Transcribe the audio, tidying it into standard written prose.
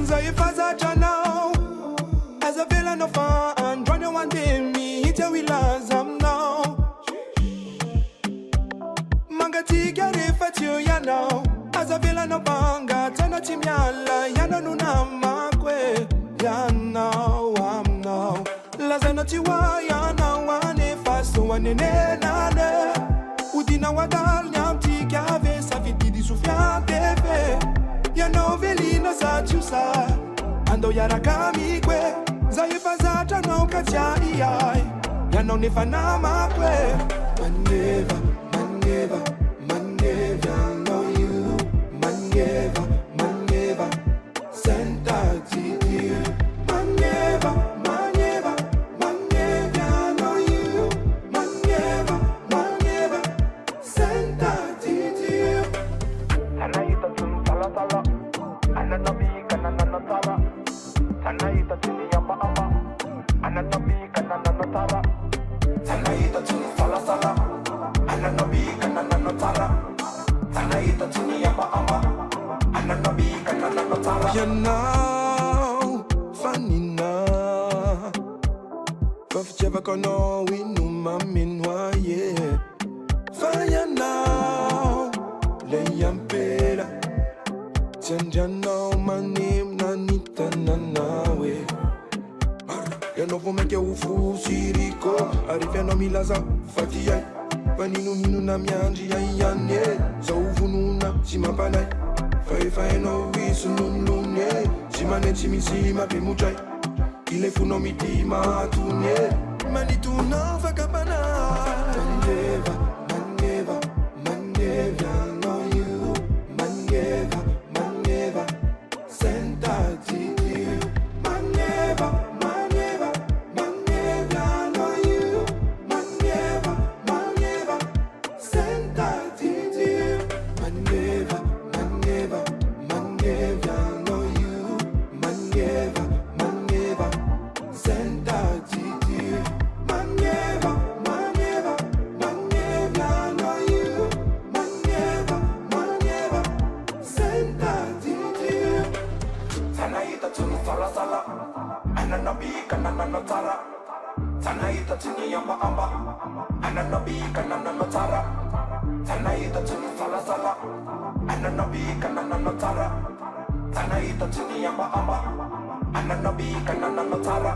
Zaifaza now. As a villain of fun, run you one day, me hit you with lazam now. Mangati gari fatu ya now. As a villain of banga, tana timyala, yana nuna makwe. Ya now, I'm now. Lazana tiwa, ya now, wane faso, wane ne nane. Udina wadal, nyamti kave, sa vidi sufyan teve. Ya now, velina sa chusa. Ando yarakami kwe. Zaifaza now katia iyai. Ya now nifana makwe. Maneva, maneva, maneva, know you. Maneva, maneva, senta titi. Maneva, maneva, maneva, know you. Maneva, maneva, senta titi. Anaita tun tala tala. Ananabi kanana tala. Anaita tun yamba amba. Ananabi kanana tala. Anaita tun tala tala. Ananabi kanana tala. Anaita tun yamba amba. Ananabi kanana tala. You know, funny now. Kof cheva kono winu mamin waye. Fire now, le yampela. Chanja now, my name nanita nanawe. Ya no vou make ufu siriko. Arifia no milaza fatia. Paninu minu na mianji ya yane. Sa ufu nuna simapanai. Fai no visu nunlune. Simane chimisima pimuchai. Ile funo mitima tune. Manitu na fakapana. Maneva, maneva, maneva, know you. Maneva, maneva, senta titi. Maneva, maneva, maneva, know you. Maneva, maneva, senta titi. Maneva, maneva, maneva, know you. Maneva, maneva, senta titi. Maneva, maneva, maneva, know you. Maneva, maneva, senta titi. Anaita tun tala tala. Ananabi kanana tala. Anaita tun yamba amba. Ananabi kanana tala. Anaita tun tala tala. Ananabi kanana tala. Anaita tun yamba amba. Ananabi kanana tala.